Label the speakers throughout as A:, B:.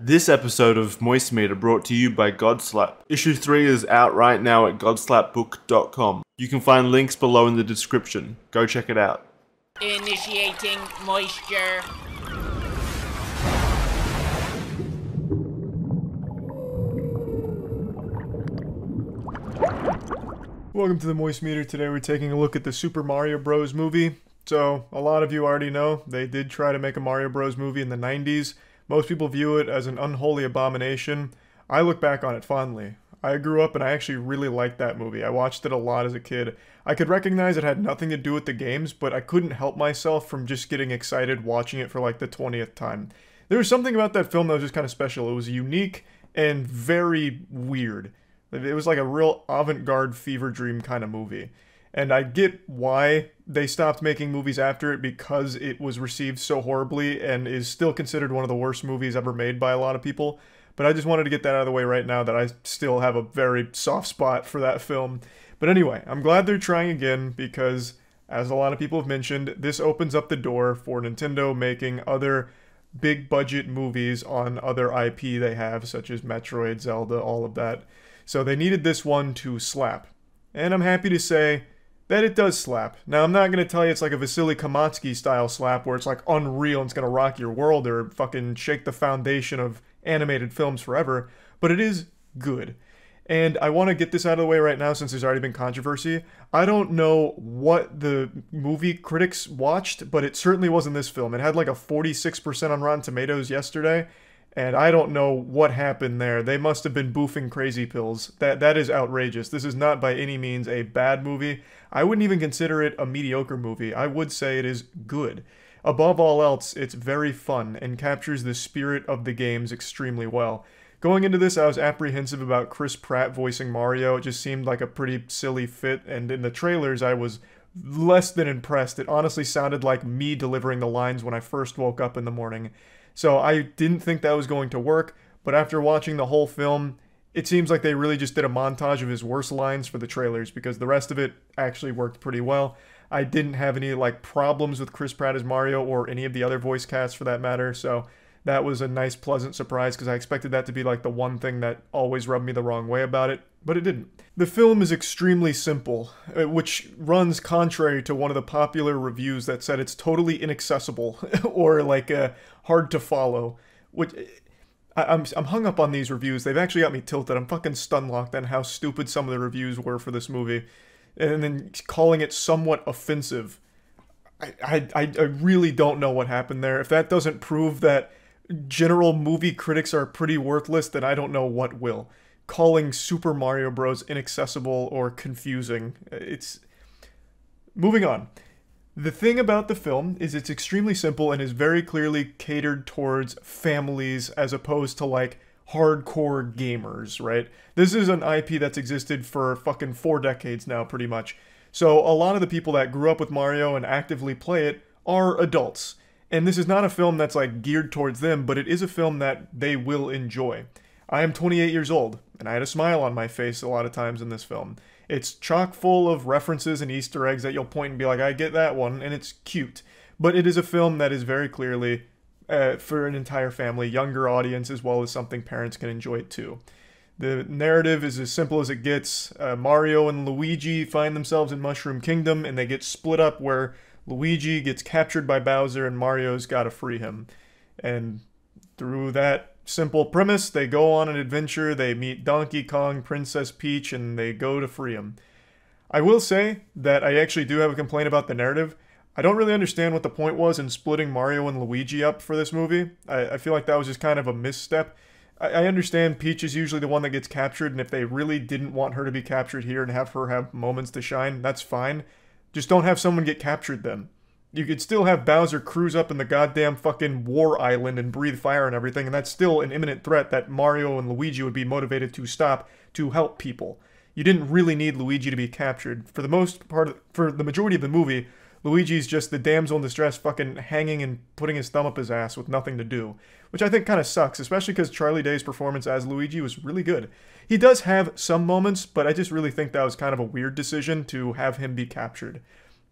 A: This episode of Moist Meter brought to you by GODSLAP. Issue 3 is out right now at godslapbook.com. You can find links below in the description. Go check it out.
B: Initiating moisture.
C: Welcome to the Moist Meter. Today we're taking a look at the Super Mario Bros. Movie. So, a lot of you already know, they did try to make a Mario Bros. Movie in the 90s. Most people view it as an unholy abomination. I look back on it fondly. I grew up and I actually really liked that movie. I watched it a lot as a kid. I could recognize it had nothing to do with the games, but I couldn't help myself from just getting excited watching it for like the 20th time. There was something about that film that was just kind of special. It was unique and very weird. It was like a real avant-garde fever dream kind of movie. And I get why they stopped making movies after it, because it was received so horribly and is still considered one of the worst movies ever made by a lot of people. But I just wanted to get that out of the way right now, that I still have a very soft spot for that film. But anyway, I'm glad they're trying again because, as a lot of people have mentioned, this opens up the door for Nintendo making other big budget movies on other IP they have, such as Metroid, Zelda, all of that. So they needed this one to slap. And I'm happy to say that it does slap. Now, I'm not going to tell you it's like a Vasily Kamatsky style slap where it's like unreal and it's going to rock your world or fucking shake the foundation of animated films forever, but it is good. And I want to get this out of the way right now since there's already been controversy. I don't know what the movie critics watched, but it certainly wasn't this film. It had like a 46% on Rotten Tomatoes yesterday, and I don't know what happened there. They must have been boofing crazy pills. That is outrageous. This is not by any means a bad movie. I wouldn't even consider it a mediocre movie. I would say it is good. Above all else, it's very fun and captures the spirit of the games extremely well. Going into this, I was apprehensive about Chris Pratt voicing Mario. It just seemed like a pretty silly fit, and in the trailers, I was less than impressed. It honestly sounded like me delivering the lines when I first woke up in the morning. So I didn't think that was going to work, but after watching the whole film, it seems like they really just did a montage of his worst lines for the trailers, because the rest of it actually worked pretty well. I didn't have any like problems with Chris Pratt as Mario or any of the other voice casts for that matter, so that was a nice pleasant surprise because I expected that to be like the one thing that always rubbed me the wrong way about it, but it didn't. The film is extremely simple, which runs contrary to one of the popular reviews that said it's totally inaccessible or like hard to follow. Which I'm hung up on these reviews. They've actually got me tilted. I'm fucking stun-locked on how stupid some of the reviews were for this movie, and then calling it somewhat offensive. I really don't know what happened there. If that doesn't prove that general movie critics are pretty worthless, then I don't know what will. Calling Super Mario Bros. Inaccessible or confusing. It's... Moving on. The thing about the film is it's extremely simple and is very clearly catered towards families as opposed to like hardcore gamers, right? This is an IP that's existed for fucking 4 decades now, pretty much. So a lot of the people that grew up with Mario and actively play it are adults. And this is not a film that's like geared towards them, but it is a film that they will enjoy. I am 28 years old, and I had a smile on my face a lot of times in this film. It's chock full of references and Easter eggs that you'll point and be like, I get that one, and it's cute. But it is a film that is very clearly for an entire family, younger audience, as well as something parents can enjoy too. The narrative is as simple as it gets. Mario and Luigi find themselves in Mushroom Kingdom, and they get split up where Luigi gets captured by Bowser and Mario's got to free him. And through that simple premise, they go on an adventure, they meet Donkey Kong, Princess Peach, and they go to free him. I will say that I actually do have a complaint about the narrative. I don't really understand what the point was in splitting Mario and Luigi up for this movie. I feel like that was just kind of a misstep. I understand Peach is usually the one that gets captured, and if they really didn't want her to be captured here and have her have moments to shine, that's fine. Just don't have someone get captured then. You could still have Bowser cruise up in the goddamn fucking war island and breathe fire and everything, and that's still an imminent threat that Mario and Luigi would be motivated to stop to help people. You didn't really need Luigi to be captured. For the most part, for the majority of the movie, Luigi's just the damsel in distress fucking hanging and putting his thumb up his ass with nothing to do. Which I think kind of sucks, especially because Charlie Day's performance as Luigi was really good. He does have some moments, but I just really think that was kind of a weird decision to have him be captured.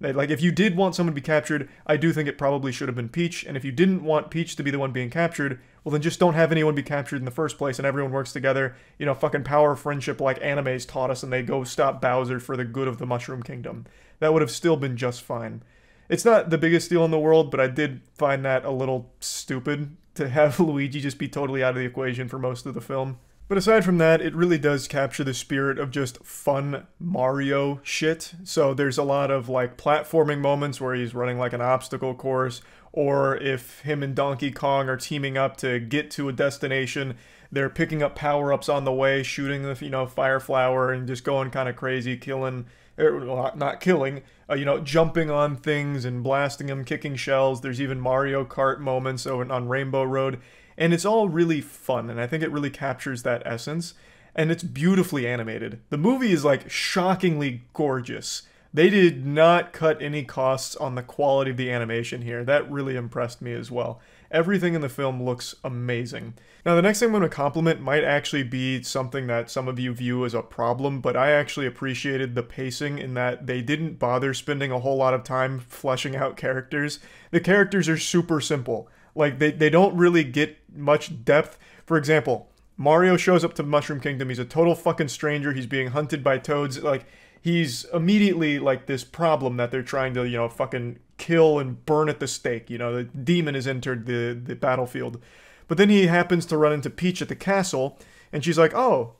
C: Like, if you did want someone to be captured, I do think it probably should have been Peach, and if you didn't want Peach to be the one being captured, well then just don't have anyone be captured in the first place and everyone works together. You know, fucking power of friendship like animes taught us, and they go stop Bowser for the good of the Mushroom Kingdom. That would have still been just fine. It's not the biggest deal in the world, but I did find that a little stupid to have Luigi just be totally out of the equation for most of the film. But aside from that, it really does capture the spirit of just fun Mario shit. So there's a lot of like platforming moments where he's running like an obstacle course, or if him and Donkey Kong are teaming up to get to a destination, they're picking up power-ups on the way, shooting the, you know, fire flower and just going kind of crazy, killing, well, not killing, you know, jumping on things and blasting them, kicking shells. There's even Mario Kart moments on Rainbow Road. And it's all really fun, and I think it really captures that essence. And it's beautifully animated. The movie is like shockingly gorgeous. They did not cut any costs on the quality of the animation here. That really impressed me as well. Everything in the film looks amazing. Now, the next thing I'm going to compliment might actually be something that some of you view as a problem, but I actually appreciated the pacing in that they didn't bother spending a whole lot of time fleshing out characters. The characters are super simple. Like, they don't really get much depth. For example, Mario shows up to Mushroom Kingdom. He's a total fucking stranger. He's being hunted by toads. Like, he's immediately, like, this problem that they're trying to, you know, fucking kill and burn at the stake. You know, the demon has entered the battlefield. But then he happens to run into Peach at the castle, and she's like, oh,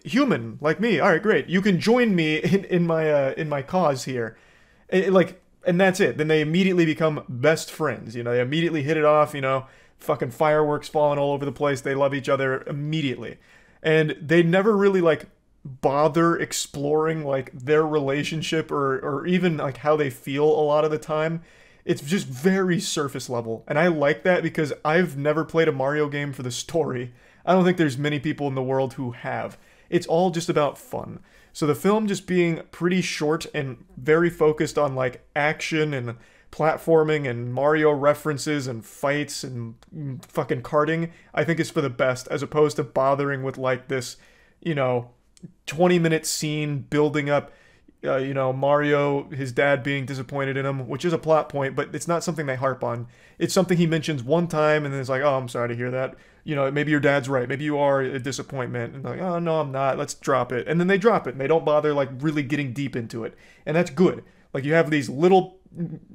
C: human, like me. All right, great. You can join me in my cause here. And that's it. Then they immediately become best friends. You know, they immediately hit it off, you know, fucking fireworks falling all over the place. They love each other immediately. And they never really, like, bother exploring, like, their relationship or even, like, how they feel a lot of the time. It's just very surface level. And I like that because I've never played a Mario game for the story. I don't think there's many people in the world who have. It's all just about fun. So the film just being pretty short and very focused on like action and platforming and Mario references and fights and fucking karting, I think is for the best, as opposed to bothering with like this, you know, 20-minute scene building up, you know, Mario, his dad being disappointed in him, which is a plot point, but it's not something they harp on. It's something he mentions one time and then it's like, oh, I'm sorry to hear that. You know, maybe your dad's right. Maybe you are a disappointment. And like, oh, no, I'm not. Let's drop it. And then they drop it and they don't bother like really getting deep into it. And that's good. Like you have these little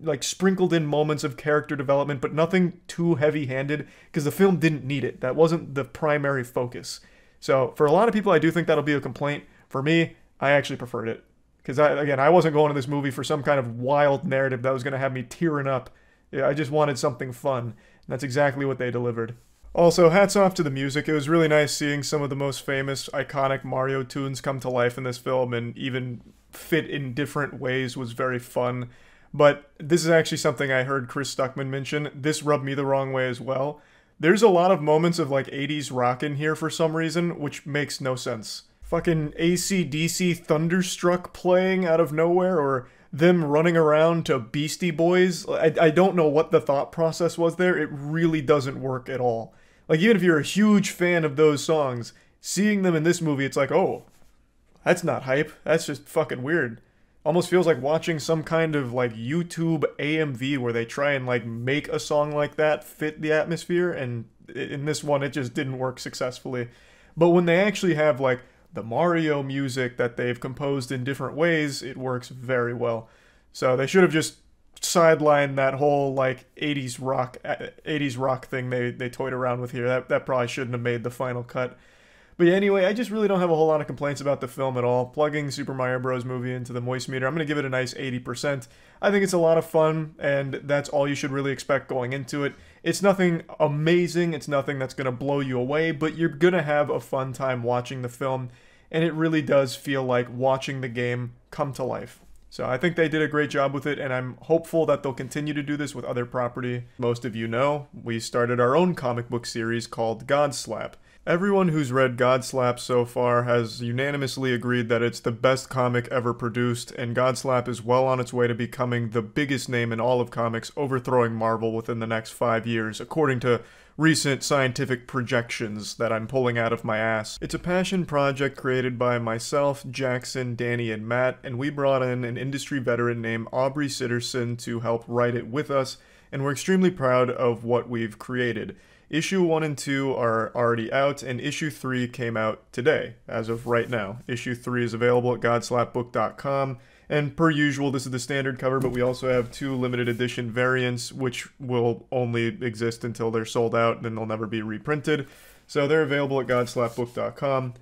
C: like sprinkled in moments of character development, but nothing too heavy-handed because the film didn't need it. That wasn't the primary focus. So for a lot of people, I do think that'll be a complaint. For me, I actually preferred it. Because, I wasn't going to this movie for some kind of wild narrative that was going to have me tearing up. Yeah, I just wanted something fun. And that's exactly what they delivered. Also, hats off to the music. It was really nice seeing some of the most famous, iconic Mario tunes come to life in this film and even fit in different ways was very fun. But this is actually something I heard Chris Stuckman mention. This rubbed me the wrong way as well. There's a lot of moments of, like, 80s rock in here for some reason, which makes no sense. Fucking AC/DC Thunderstruck playing out of nowhere, or them running around to Beastie Boys. I don't know what the thought process was there. It really doesn't work at all. Like, even if you're a huge fan of those songs, seeing them in this movie, it's like, oh, that's not hype. That's just fucking weird. Almost feels like watching some kind of, like, YouTube AMV where they try and, like, make a song like that fit the atmosphere, and in this one, it just didn't work successfully. But when they actually have, like, the Mario music that they've composed in different ways, it works very well. So they should have just sidelined that whole like 80s rock thing they toyed around with here. That probably shouldn't have made the final cut. But yeah, anyway, I just really don't have a whole lot of complaints about the film at all. Plugging Super Mario Bros. Movie into the Moist Meter, I'm going to give it a nice 80%. I think it's a lot of fun, and that's all you should really expect going into it. It's nothing amazing, it's nothing that's going to blow you away, but you're going to have a fun time watching the film, and it really does feel like watching the game come to life. So I think they did a great job with it, and I'm hopeful that they'll continue to do this with other property. Most of you know, we started our own comic book series called GODSLAP. Everyone who's read GODSLAP so far has unanimously agreed that it's the best comic ever produced, and GODSLAP is well on its way to becoming the biggest name in all of comics, overthrowing Marvel within the next 5 years, according to recent scientific projections that I'm pulling out of my ass. It's a passion project created by myself, Jackson, Danny, and Matt, and we brought in an industry veteran named Aubrey Sitterson to help write it with us, and we're extremely proud of what we've created. Issue 1 and 2 are already out, and issue 3 came out today, as of right now. Issue 3 is available at GODSLAPbook.com. And per usual, this is the standard cover, but we also have 2 limited edition variants, which will only exist until they're sold out, and then they'll never be reprinted. So they're available at GODSLAPbook.com.